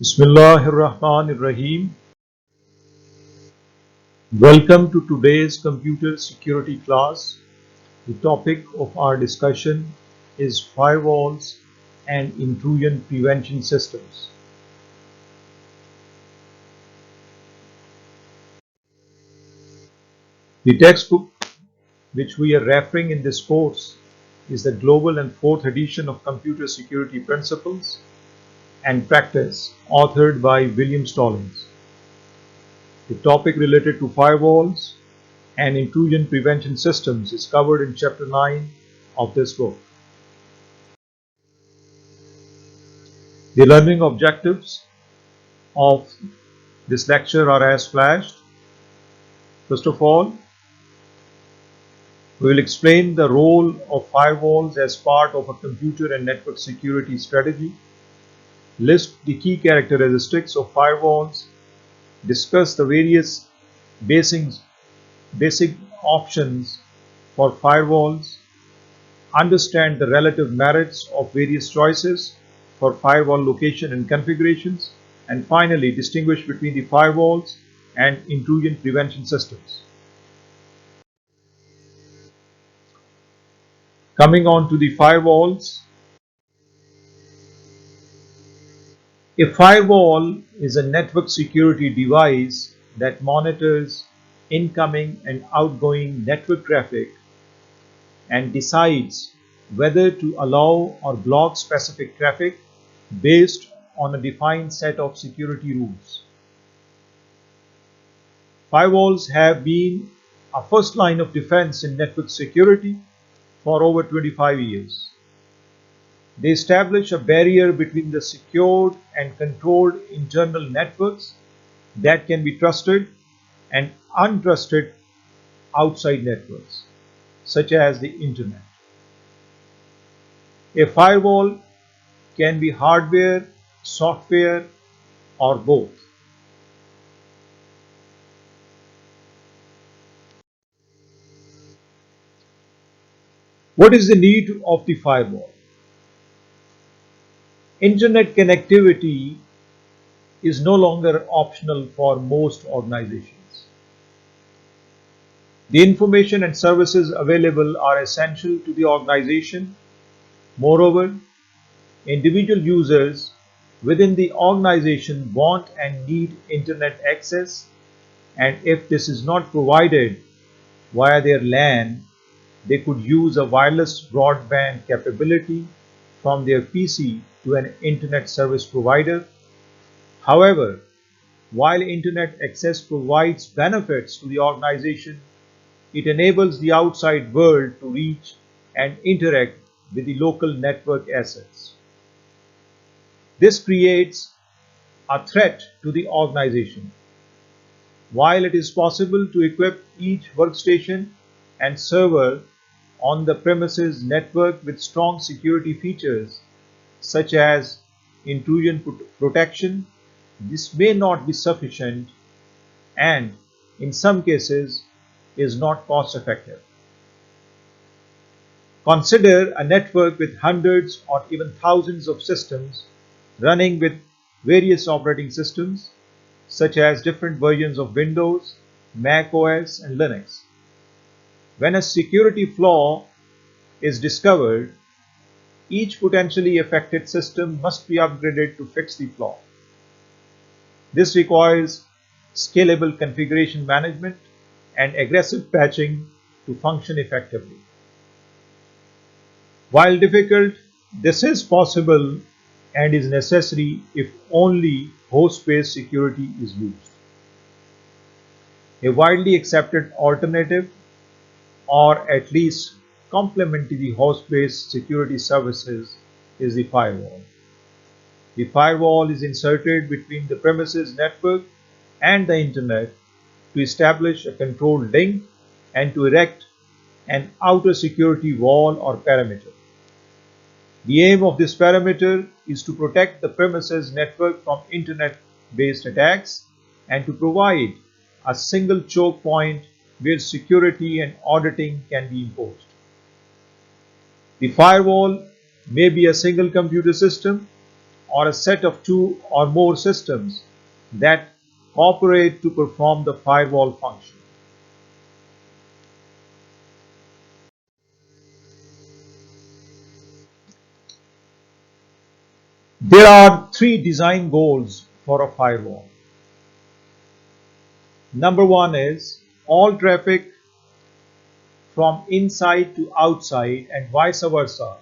Bismillahirrahmanirrahim. Welcome to today's computer security class. The topic of our discussion is firewalls and intrusion prevention systems. The textbook which we are referring in this course is the Global and 4th edition of Computer Security Principles and Practice, authored by William Stallings. The topic related to firewalls and intrusion prevention systems is covered in Chapter 9 of this book. The learning objectives of this lecture are as flashed. First of all, we will explain the role of firewalls as part of a computer and network security strategy, list the key characteristics of firewalls, discuss the various basic options for firewalls, understand the relative merits of various choices for firewall location and configurations, and finally distinguish between the firewalls and intrusion prevention systems. Coming on to the firewalls. A firewall is a network security device that monitors incoming and outgoing network traffic and decides whether to allow or block specific traffic based on a defined set of security rules. Firewalls have been a first line of defense in network security for over 25 years. They establish a barrier between the secured and controlled internal networks that can be trusted and untrusted outside networks, such as the internet. A firewall can be hardware, software, or both. What is the need of the firewall? Internet connectivity is no longer optional for most organizations. The information and services available are essential to the organization. Moreover, individual users within the organization want and need internet access, and if this is not provided via their LAN, they could use a wireless broadband capability from their PC to an internet service provider. However, while internet access provides benefits to the organization, it enables the outside world to reach and interact with the local network assets. This creates a threat to the organization. While it is possible to equip each workstation and server on the premises network with strong security features such as intrusion protection, this may not be sufficient and in some cases is not cost effective. Consider a network with hundreds or even thousands of systems running with various operating systems such as different versions of Windows, Mac OS, and Linux. When a security flaw is discovered, each potentially affected system must be upgraded to fix the flaw. This requires scalable configuration management and aggressive patching to function effectively. While difficult, this is possible and is necessary if only host-based security is used. A widely accepted alternative, or at least complement to the host-based security services, is the firewall. The firewall is inserted between the premises network and the internet to establish a controlled link and to erect an outer security wall or perimeter. The aim of this perimeter is to protect the premises network from internet-based attacks and to provide a single choke point where security and auditing can be imposed. The firewall may be a single computer system or a set of two or more systems that cooperate to perform the firewall function. There are three design goals for a firewall. Number one is all traffic from inside to outside and vice versa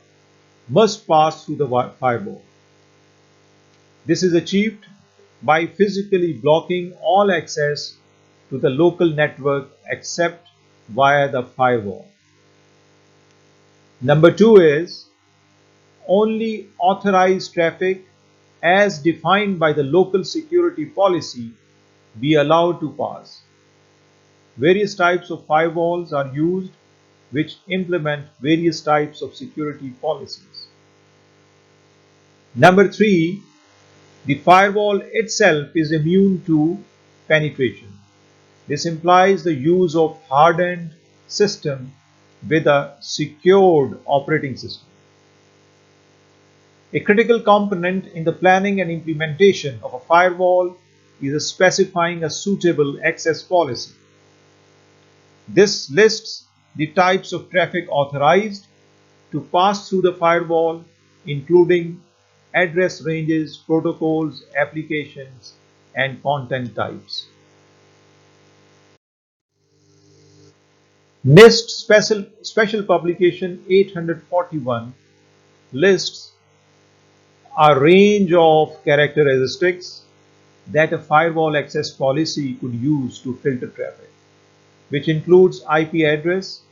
must pass through the firewall. This is achieved by physically blocking all access to the local network except via the firewall. Number two is only authorized traffic as defined by the local security policy be allowed to pass. Various types of firewalls are used which implement various types of security policies. Number three, the firewall itself is immune to penetration. This implies the use of hardened system with a secured operating system. A critical component in the planning and implementation of a firewall is specifying a suitable access policy. This lists the types of traffic authorized to pass through the firewall, including address ranges, protocols, applications, and content types. NIST Special Publication 841 lists a range of characteristics that a firewall access policy could use to filter traffic, which includes IP address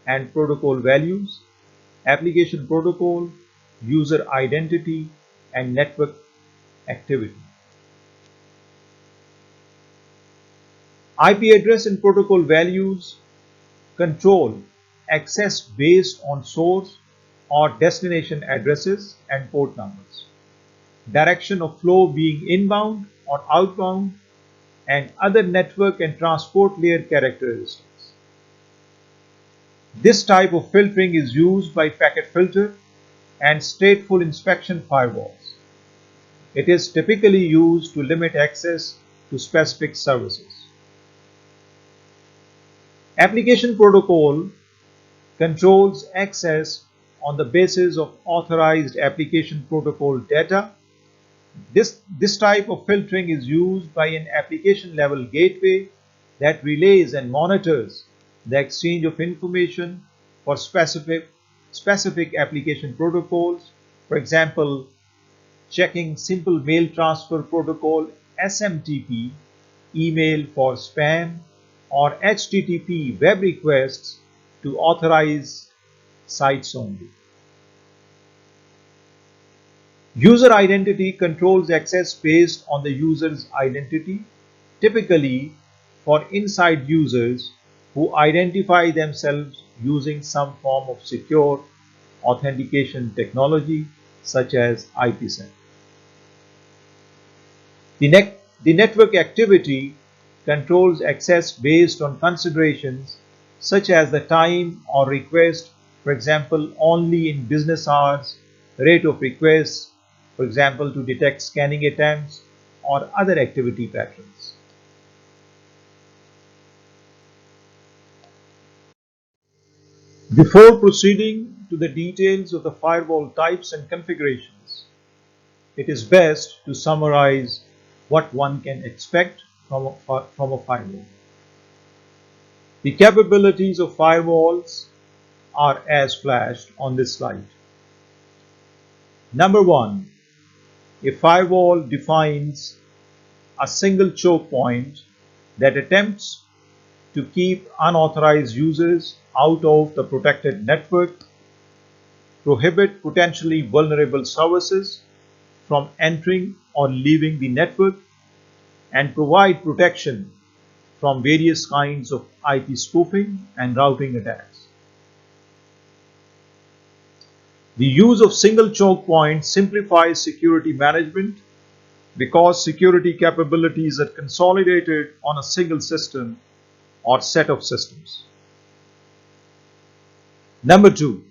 and protocol values, application protocol, user identity, and network activity. IP address and protocol values control access based on source or destination addresses and port numbers, direction of flow being inbound or outbound, and other network and transport layer characteristics. This type of filtering is used by packet filter and stateful inspection firewalls. It is typically used to limit access to specific services. Application protocol controls access on the basis of authorized application protocol data. This type of filtering is used by an application level gateway that relays and monitors the exchange of information for specific application protocols. For example, checking simple mail transfer protocol SMTP, email for spam, or HTTP web requests to authorized sites only. User identity controls access based on the user's identity, typically for inside users who identify themselves using some form of secure authentication technology such as IPS. The network activity controls access based on considerations such as the time or request, for example, only in business hours, rate of requests, for example, to detect scanning attempts or other activity patterns. Before proceeding to the details of the firewall types and configurations, it is best to summarize what one can expect from a firewall. The capabilities of firewalls are as flashed on this slide. Number one, a firewall defines a single choke point that attempts to keep unauthorized users out of the protected network, prohibit potentially vulnerable services from entering or leaving the network, and provide protection from various kinds of IP spoofing and routing attacks. The use of single choke points simplifies security management because security capabilities are consolidated on a single system or set of systems. Number two,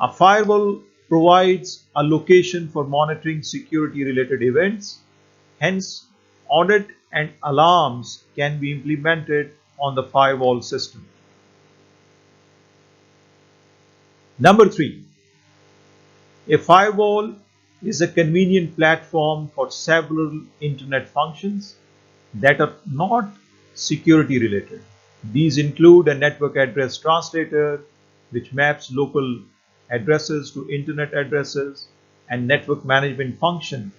a firewall provides a location for monitoring security related events. Hence, audit and alarms can be implemented on the firewall system. Number 3. A firewall is a convenient platform for several internet functions that are not security related. These include a network address translator, which maps local addresses to internet addresses, and network management function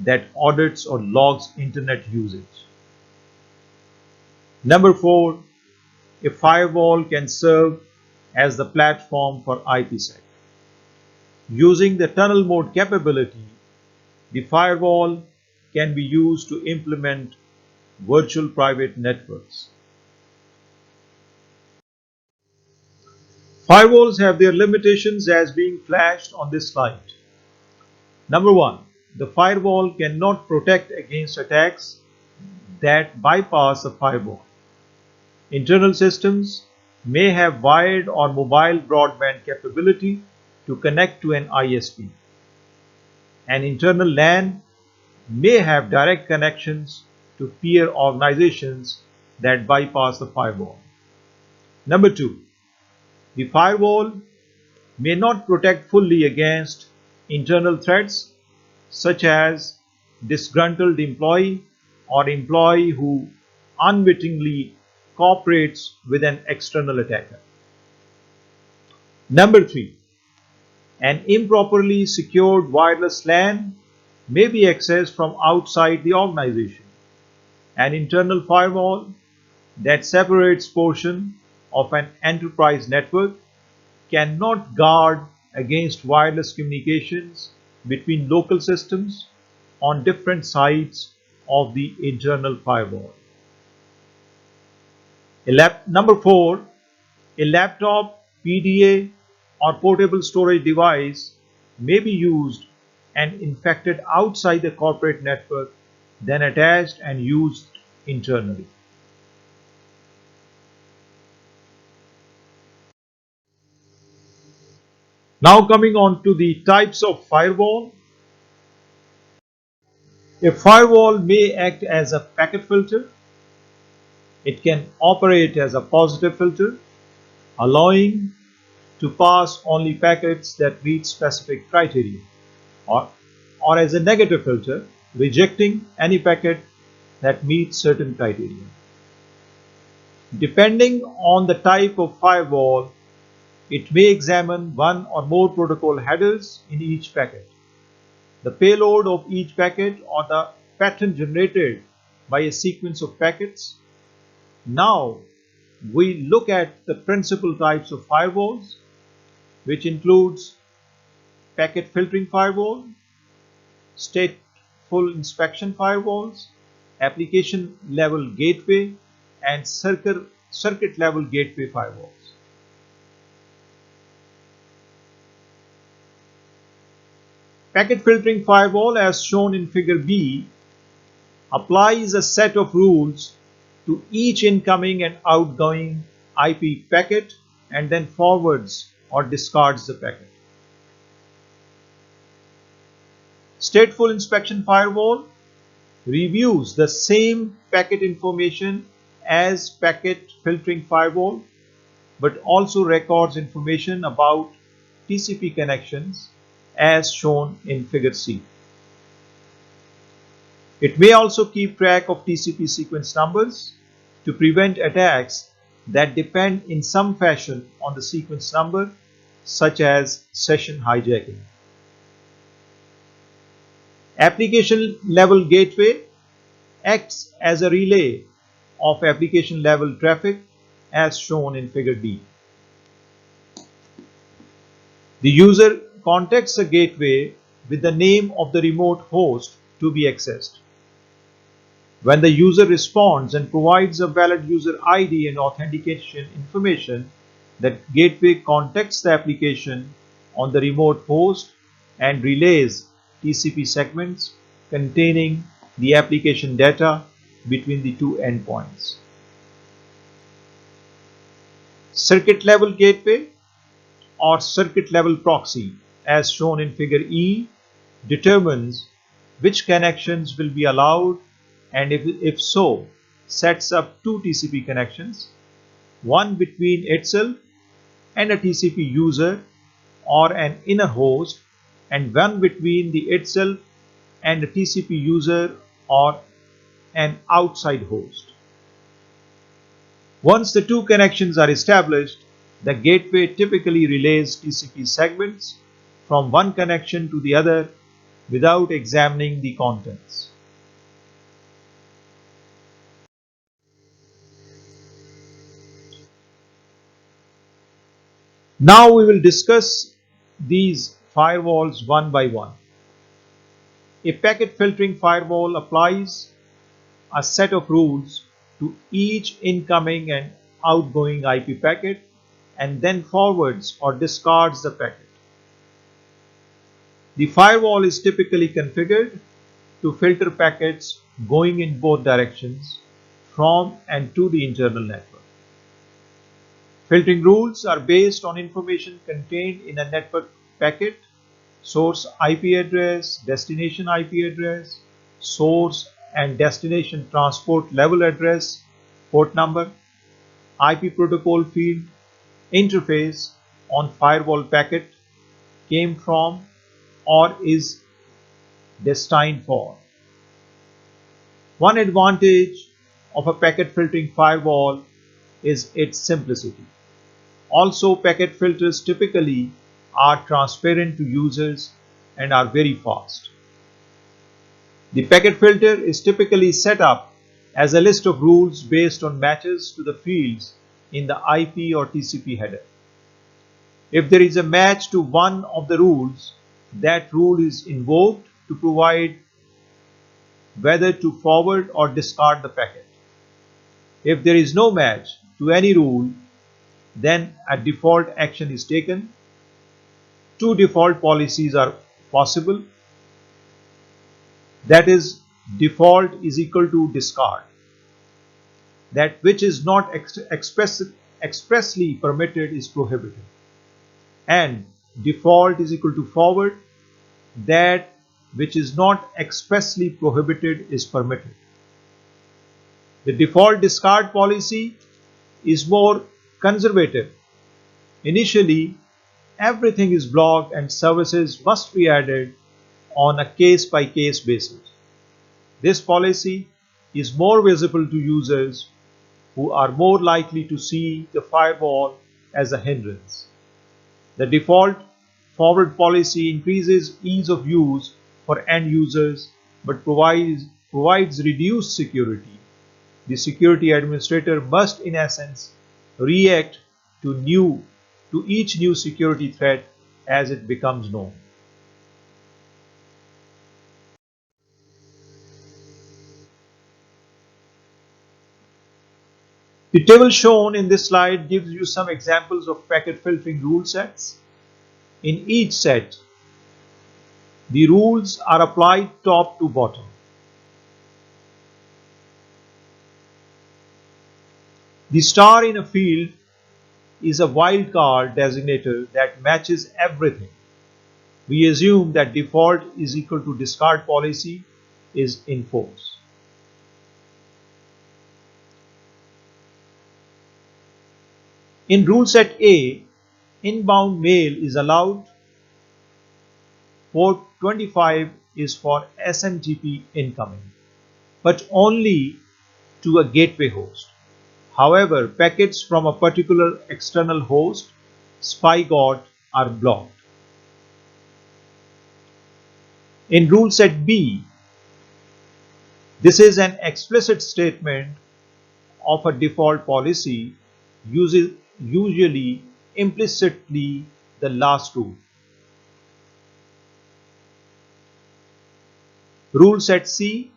that audits or logs internet usage. Number 4, a firewall can serve as the platform for IPSec. Using the tunnel mode capability, the firewall can be used to implement virtual private networks. Firewalls have their limitations as being flashed on this slide. Number 1, the firewall cannot protect against attacks that bypass the firewall. Internal systems may have wired or mobile broadband capability to connect to an ISP. An internal LAN may have direct connections to peer organizations that bypass the firewall. Number 2, the firewall may not protect fully against internal threats such as disgruntled employee or employee who unwittingly cooperates with an external attacker. Number 3, an improperly secured wireless LAN may be accessed from outside the organization. An internal firewall that separates portion of an enterprise network cannot guard against wireless communications between local systems on different sides of the internal firewall. Number 4, a laptop, PDA, or portable storage device may be used and infected outside the corporate network, then attached and used internally. Now coming on to the types of firewall. A firewall may act as a packet filter. It can operate as a positive filter, allowing to pass only packets that meet specific criteria, or as a negative filter, rejecting any packet that meets certain criteria. Depending on the type of firewall, it may examine one or more protocol headers in each packet, the payload of each packet, or the pattern generated by a sequence of packets. Now we look at the principal types of firewalls, which includes packet filtering firewall, stateful inspection firewalls, application level gateway, and circuit level gateway firewalls. Packet filtering firewall, as shown in figure B, applies a set of rules to each incoming and outgoing IP packet and then forwards or discards the packet. Stateful inspection firewall reviews the same packet information as packet filtering firewall, but also records information about TCP connections as shown in figure C. It may also keep track of TCP sequence numbers to prevent attacks that depend in some fashion on the sequence number, such as session hijacking. Application level gateway acts as a relay of application level traffic as shown in figure D. The user contacts a gateway with the name of the remote host to be accessed. When the user responds and provides a valid user ID and authentication information, the gateway contacts the application on the remote host and relays TCP segments containing the application data between the two endpoints. Circuit level gateway or circuit level proxy as shown in figure E, determines which connections will be allowed, and if so, sets up two TCP connections, one between itself and a TCP user or an inner host, and one between the itself and a TCP user or an outside host. Once the two connections are established, the gateway typically relays TCP segments from one connection to the other without examining the contents. Now we will discuss these firewalls one by one. A packet filtering firewall applies a set of rules to each incoming and outgoing IP packet and then forwards or discards the packet. The firewall is typically configured to filter packets going in both directions from and to the internal network. Filtering rules are based on information contained in a network packet: source IP address, destination IP address, source and destination transport level address, port number, IP protocol field, interface on firewall packet came from or is destined for. One advantage of a packet filtering firewall is its simplicity. Also, packet filters typically are transparent to users and are very fast. The packet filter is typically set up as a list of rules based on matches to the fields in the IP or TCP header. If there is a match to one of the rules, that rule is invoked to provide whether to forward or discard the packet. If there is no match to any rule, then a default action is taken. Two default policies are possible. That is, default is equal to discard. That which is not expressly permitted is prohibited. And default is equal to forward. That which is not expressly prohibited is permitted. The default discard policy is more conservative. Initially, everything is blocked and services must be added on a case-by-case basis. This policy is more visible to users who are more likely to see the firewall as a hindrance. The default forward policy increases ease of use for end users but provides reduced security. The security administrator must, in essence, react to each new security threat as it becomes known. The table shown in this slide gives you some examples of packet filtering rule sets. In each set, the rules are applied top to bottom. The star in a field is a wildcard designator that matches everything. We assume that default is equal to discard policy is in force. In rule set A, inbound mail is allowed. Port 25 is for SMTP incoming, but only to a gateway host. However, packets from a particular external host, SpyGot, are blocked. In rule set B, this is an explicit statement of a default policy, usually implicitly the last rule. Rule set C.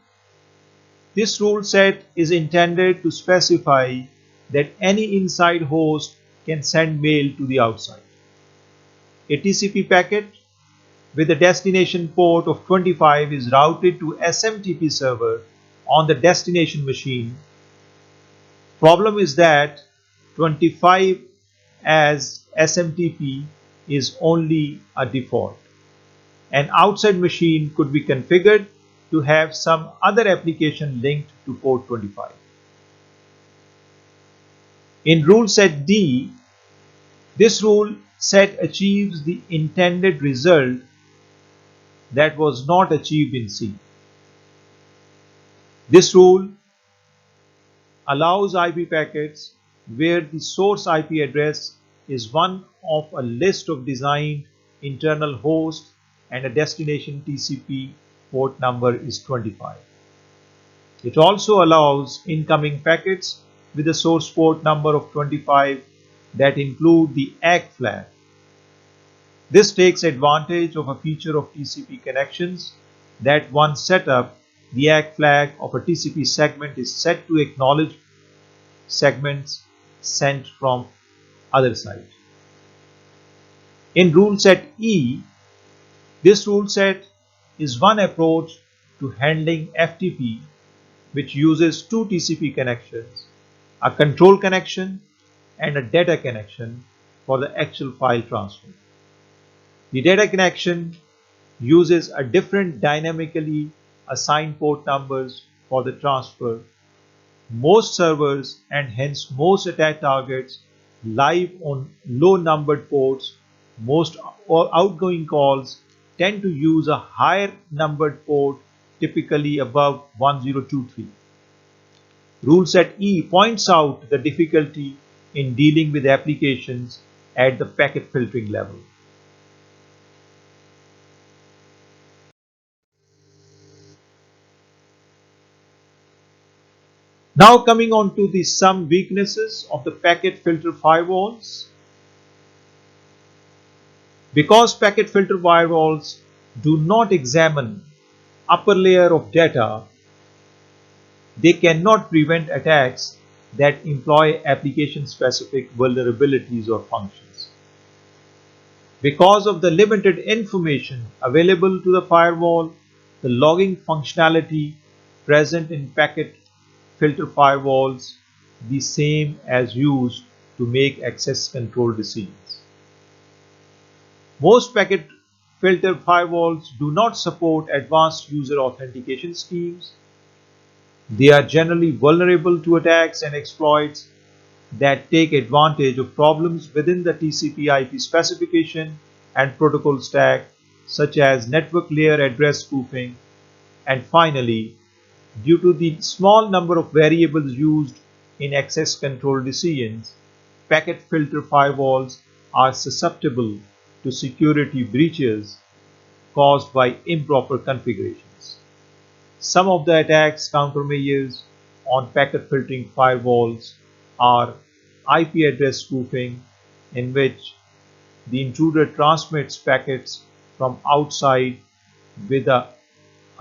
This rule set is intended to specify that any inside host can send mail to the outside. A TCP packet with a destination port of 25 is routed to SMTP server on the destination machine. Problem is that 25 as SMTP is only a default. An outside machine could be configured to have some other application linked to port 25. In rule set D, this rule set achieves the intended result that was not achieved in C. This rule allows IP packets where the source IP address is one of a list of designed internal hosts and a destination TCP port number is 25. It also allows incoming packets with a source port number of 25 that include the ACK flag. This takes advantage of a feature of TCP connections that once set up, the ACK flag of a TCP segment is set to acknowledge segments sent from other side. In rule set E, this rule set is one approach to handling FTP which uses two TCP connections, a control connection and a data connection for the actual file transfer. The data connection uses a different dynamically assigned port numbers for the transfer. Most servers and hence most attack targets live on low numbered ports. Most outgoing calls tend to use a higher numbered port, typically above 1023. Rule set E points out the difficulty in dealing with applications at the packet filtering level. Now coming on to some weaknesses of the packet filter firewalls. Because packet filter firewalls do not examine upper layer of data, they cannot prevent attacks that employ application-specific vulnerabilities or functions. Because of the limited information available to the firewall, the logging functionality present in packet filter firewalls the same as used to make access control decisions. Most packet filter firewalls do not support advanced user authentication schemes. They are generally vulnerable to attacks and exploits that take advantage of problems within the TCP/IP specification and protocol stack, such as network layer address spoofing. And finally, due to the small number of variables used in access control decisions, packet filter firewalls are susceptible to security breaches caused by improper configurations. Some of the attacks countermeasures on packet filtering firewalls are IP address spoofing, in which the intruder transmits packets from outside with a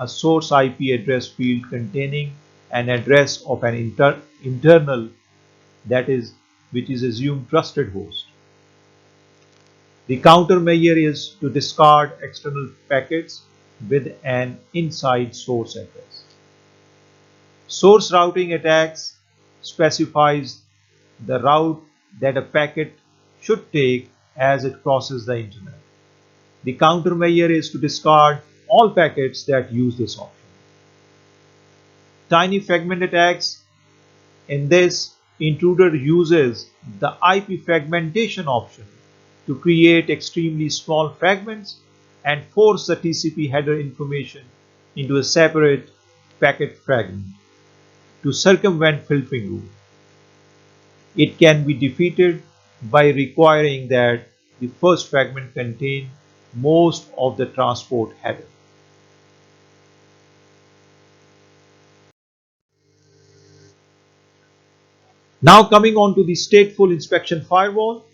source IP address field containing an address of an internal, that is, which is assumed trusted host. The countermeasure is to discard external packets with an inside source address. Source routing attacks specifies the route that a packet should take as it crosses the internet. The countermeasure is to discard all packets that use this option. Tiny fragment attacks. In this, intruder uses the IP fragmentation option to create extremely small fragments and force the TCP header information into a separate packet fragment to circumvent filtering rule. It can be defeated by requiring that the first fragment contain most of the transport header. Now coming on to the stateful inspection firewall.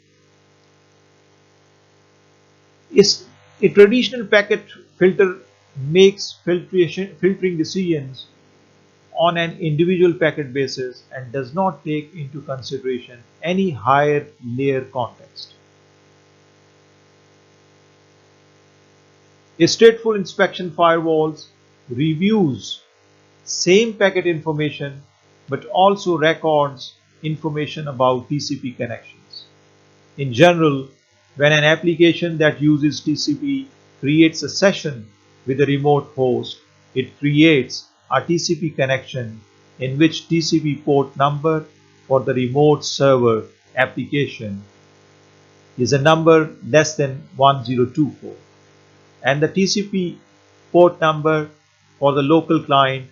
A traditional packet filter makes filtering decisions on an individual packet basis and does not take into consideration any higher layer context. A stateful inspection firewalls reviews same packet information but also records information about TCP connections. In general, When an application that uses TCP creates a session with a remote host, it creates a TCP connection in which TCP port number for the remote server application is a number less than 1024, and the TCP port number for the local client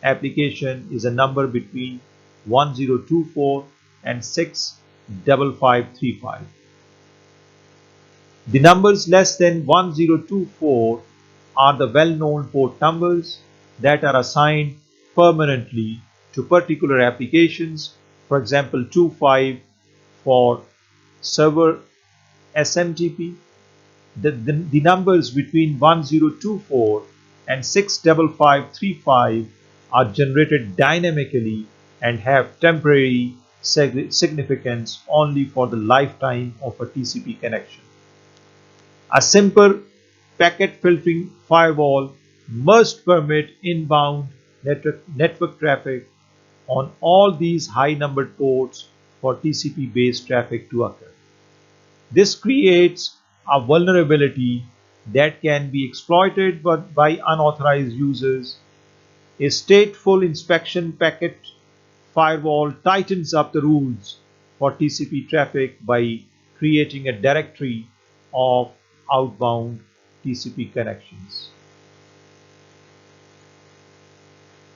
application is a number between 1024 and 65535. The numbers less than 1024 are the well-known port numbers that are assigned permanently to particular applications, for example 25 for server SMTP. The numbers between 1024 and 65535 are generated dynamically and have temporary significance only for the lifetime of a TCP connection. A simple packet filtering firewall must permit inbound network traffic on all these high numbered ports for TCP based traffic to occur. This creates a vulnerability that can be exploited by unauthorized users. A stateful inspection packet firewall tightens up the rules for TCP traffic by creating a directory of outbound TCP connections.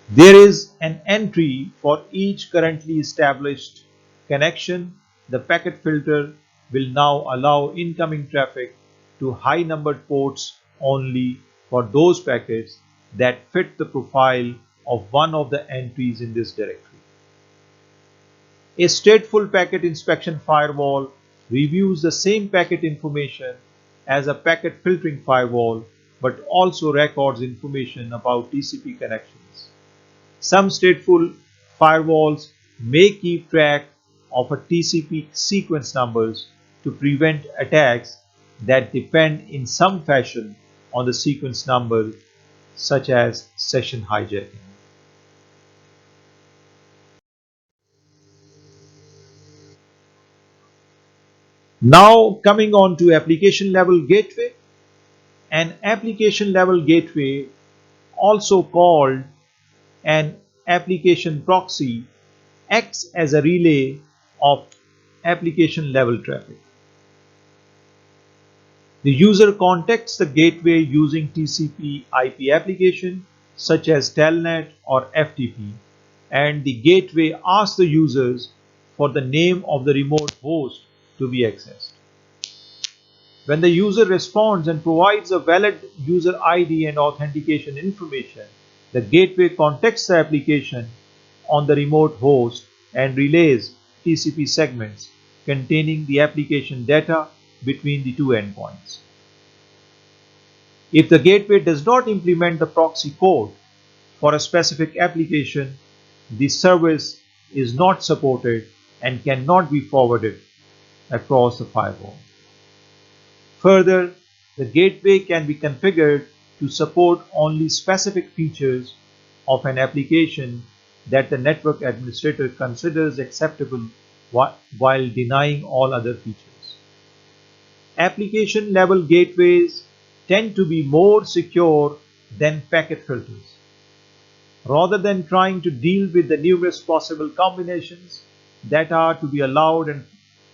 There is an entry for each currently established connection. The packet filter will now allow incoming traffic to high numbered ports only for those packets that fit the profile of one of the entries in this directory. A stateful packet inspection firewall reviews the same packet information as a packet filtering firewall, but also records information about TCP connections. Some stateful firewalls may keep track of a TCP sequence numbers to prevent attacks that depend in some fashion on the sequence number, such as session hijacking. Now coming on to application level gateway. An application level gateway, also called an application proxy, acts as a relay of application level traffic. The user contacts the gateway using TCP IP application such as Telnet or FTP, and the gateway asks the users for the name of the remote host to be accessed. When the user responds and provides a valid user ID and authentication information, the gateway contacts the application on the remote host and relays TCP segments containing the application data between the two endpoints. If the gateway does not implement the proxy code for a specific application, the service is not supported and cannot be forwarded across the firewall. Further, the gateway can be configured to support only specific features of an application that the network administrator considers acceptable while denying all other features. Application level gateways tend to be more secure than packet filters. Rather than trying to deal with the numerous possible combinations that are to be allowed and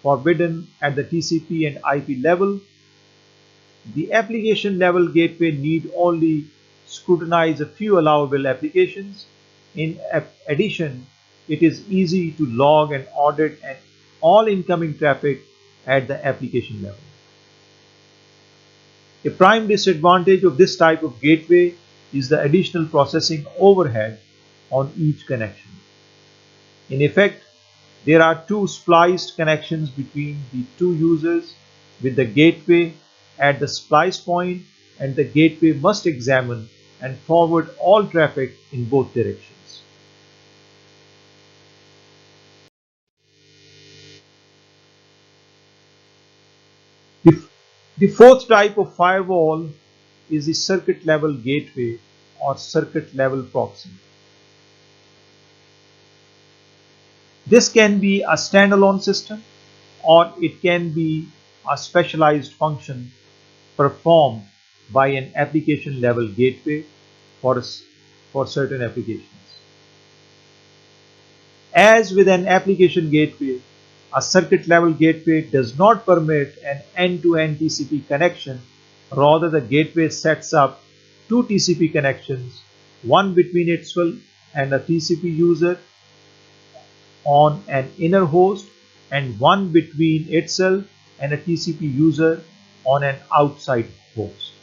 forbidden at the TCP and IP level, the application level gateway need only scrutinize a few allowable applications. In addition, it is easy to log and audit all incoming traffic at the application level. A prime disadvantage of this type of gateway is the additional processing overhead on each connection. In effect, there are two spliced connections between the two users, with the gateway at the splice point, and the gateway must examine and forward all traffic in both directions. The fourth type of firewall is the circuit level gateway or circuit level proxy. This can be a standalone system or it can be a specialized function performed by an application level gateway for certain applications. As with an application gateway, a circuit level gateway does not permit an end-to-end TCP connection. Rather, the gateway sets up two TCP connections, one between itself and a TCP user on an inner host and one between itself and a TCP user on an outside host.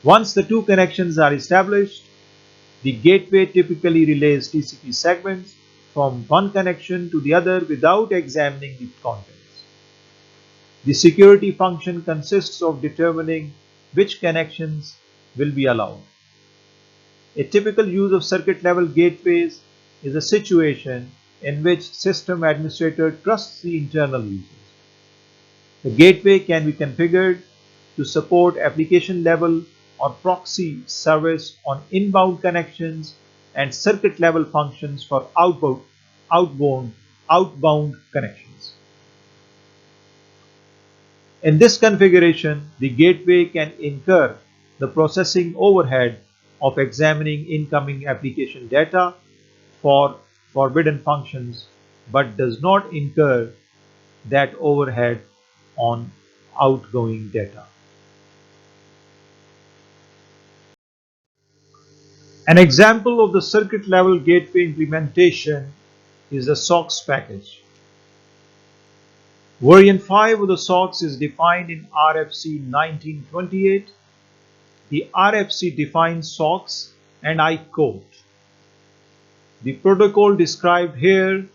Once the two connections are established, the gateway typically relays TCP segments from one connection to the other without examining the contents. The security function consists of determining which connections will be allowed. A typical use of circuit level gateways is a situation in which system administrator trusts the internal users. The gateway can be configured to support application level or proxy service on inbound connections and circuit level functions for outbound connections. In this configuration, the gateway can incur the processing overhead of examining incoming application data for forbidden functions, but does not incur that overhead on outgoing data. An example of the circuit level gateway implementation is the SOCKS package. Version 5 of the SOCKS is defined in RFC 1928. The RFC defines SOCKS, and I quote, "The protocol described here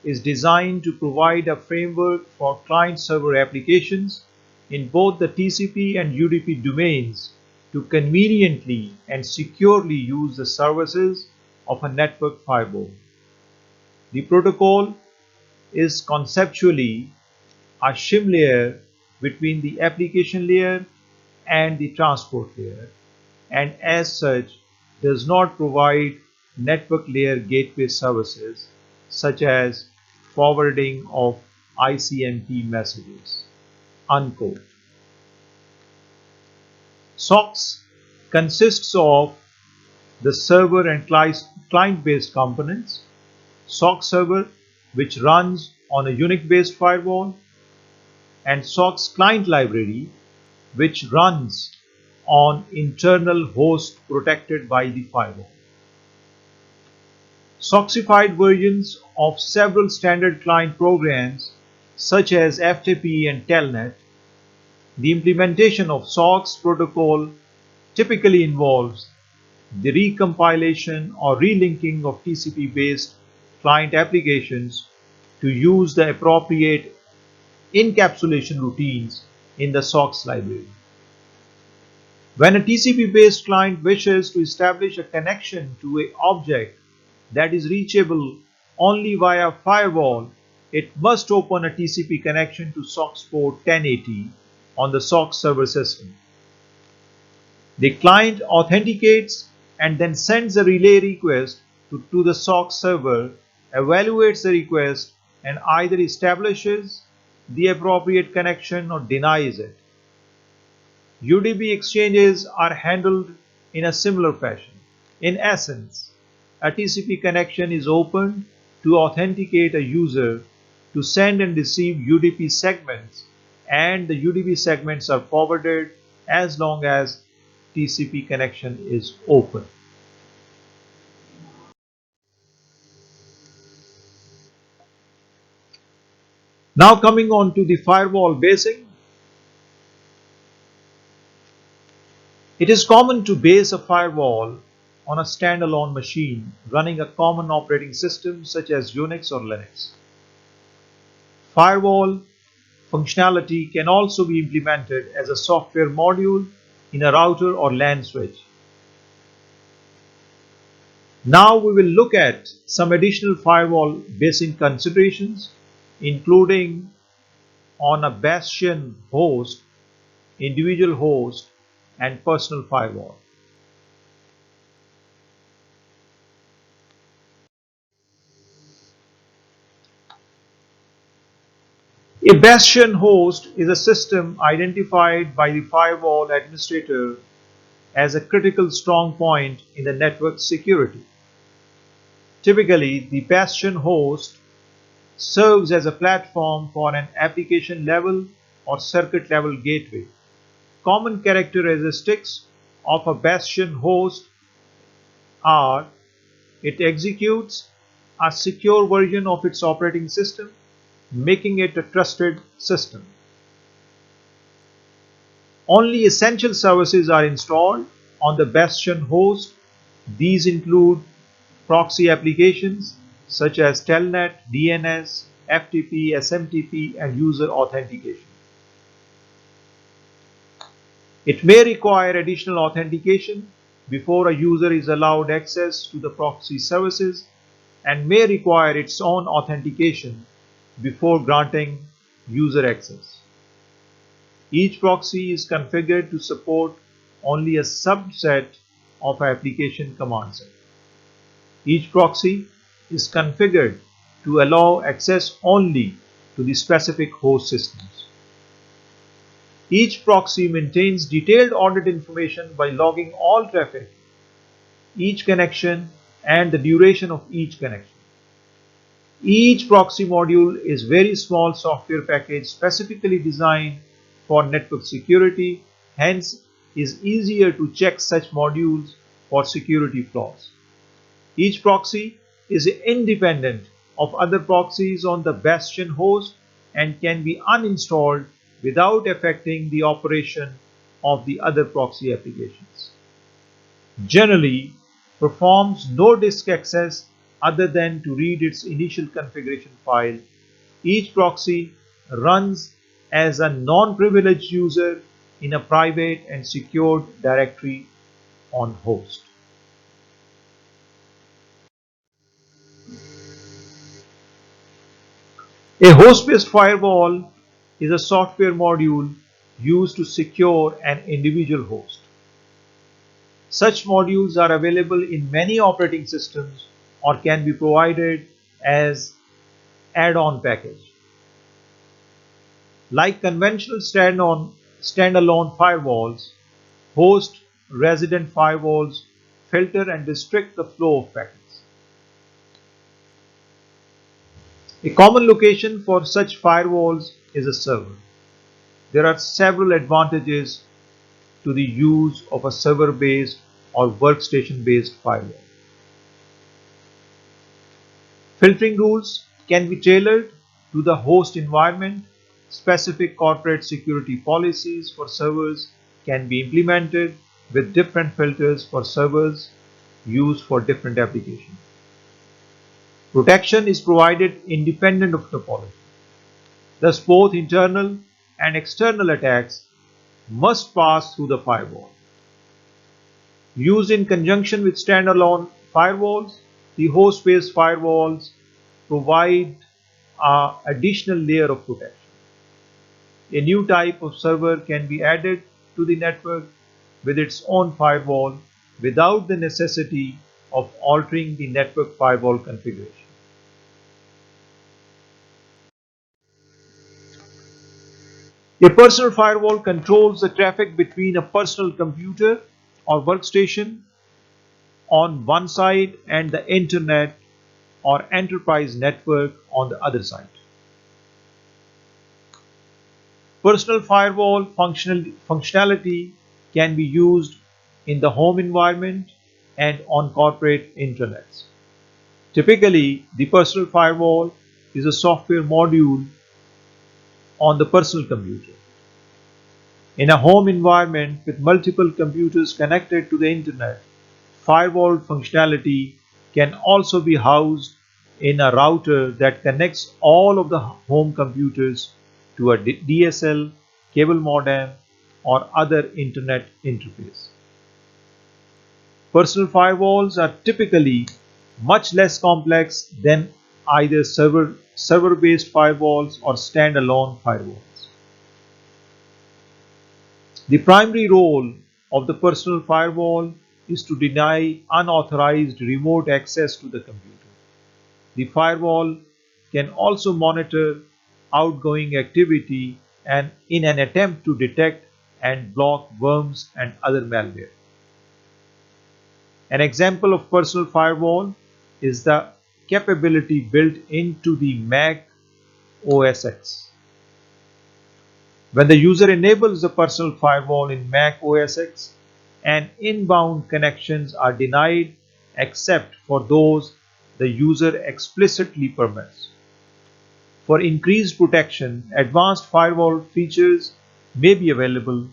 is designed to provide a framework for client-server applications in both the TCP and UDP domains to conveniently and securely use the services of a network firewall. The protocol is conceptually a shim layer between the application layer and the transport layer, and as such does not provide network layer gateway services such as forwarding of ICMP messages." Unquote. SOCKS consists of the server and client-based components. SOCKS server, which runs on a Unix-based firewall, and SOCKS client library, which runs on internal host protected by the firewall. SOCKSified versions of several standard client programs such as FTP and Telnet. The implementation of SOCKS protocol typically involves the recompilation or relinking of TCP-based client applications to use the appropriate encapsulation routines in the SOCKS library. When a TCP-based client wishes to establish a connection to an object that is reachable only via firewall, it must open a TCP connection to SOCKS port 1080 on the SOCKS server system. The client authenticates and then sends a relay request to the SOCKS server, evaluates the request, and either establishes the appropriate connection or denies it. UDP exchanges are handled in a similar fashion. In essence, a TCP connection is opened to authenticate a user to send and receive UDP segments, and the UDP segments are forwarded as long as TCP connection is open. Now coming on to the Firewall Basic. It is common to base a firewall on a standalone machine running a common operating system such as Unix or Linux. Firewall functionality can also be implemented as a software module in a router or LAN switch. Now we will look at some additional firewall basic considerations, including on a Bastion host, individual host, and personal firewall. A Bastion host is a system identified by the firewall administrator as a critical strong point in the network security. Typically, the Bastion host serves as a platform for an application level or circuit level gateway. Common characteristics of a Bastion host are: it executes a secure version of its operating system, making it a trusted system. Only essential services are installed on the Bastion host. These include proxy applications such as Telnet, DNS, FTP, SMTP, and user authentication. It may require additional authentication before a user is allowed access to the proxy services, and may require its own authentication before granting user access. Each proxy is configured to support only a subset of application command set. Each proxy is configured to allow access only to the specific host systems. Each proxy maintains detailed audit information by logging all traffic, each connection, and the duration of each connection. Each proxy module is a very small software package specifically designed for network security, hence is easier to check such modules for security flaws. Each proxy is independent of other proxies on the Bastion host and can be uninstalled without affecting the operation of the other proxy applications. Generally, performs no disk access other than to read its initial configuration file. Each proxy runs as a non-privileged user in a private and secured directory on host. A host-based firewall is a software module used to secure an individual host. Such modules are available in many operating systems or can be provided as add-on package. Like conventional standalone firewalls, host resident firewalls filter and restrict the flow of packets. A common location for such firewalls is a server. There are several advantages to the use of a server-based or workstation-based firewall. Filtering rules can be tailored to the host environment. Specific corporate security policies for servers can be implemented with different filters for servers used for different applications. Protection is provided independent of topology. Thus, both internal and external attacks must pass through the firewall. Used in conjunction with standalone firewalls, the host-based firewalls provide an additional layer of protection. A new type of server can be added to the network with its own firewall without the necessity of altering the network firewall configuration. A personal firewall controls the traffic between a personal computer or workstation on one side and the internet or enterprise network on the other side. Personal firewall functionality can be used in the home environment and on corporate intranets. Typically, the personal firewall is a software module on the personal computer. In a home environment with multiple computers connected to the internet, firewall functionality can also be housed in a router that connects all of the home computers to a DSL, cable modem, or other internet interface. Personal firewalls are typically much less complex than either server-based firewalls or standalone firewalls. The primary role of the personal firewall is to deny unauthorized remote access to the computer. The firewall can also monitor outgoing activity and in an attempt to detect and block worms and other malware. An example of personal firewall is the capability built into the Mac OS X. When the user enables the personal firewall in Mac OS X, and inbound connections are denied except for those the user explicitly permits. For increased protection, advanced firewall features may be available,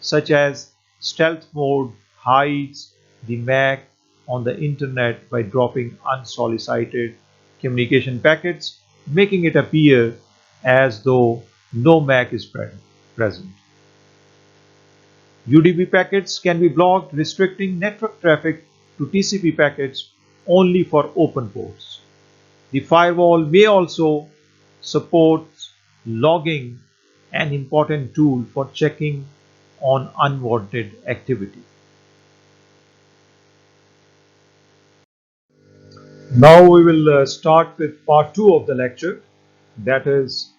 such as stealth mode hides the MAC on the internet by dropping unsolicited communication packets, making it appear as though no MAC is present. UDP packets can be blocked, restricting network traffic to TCP packets only for open ports. The firewall may also support logging, an important tool for checking on unwanted activity. Now we will start with part 2 of the lecture, that is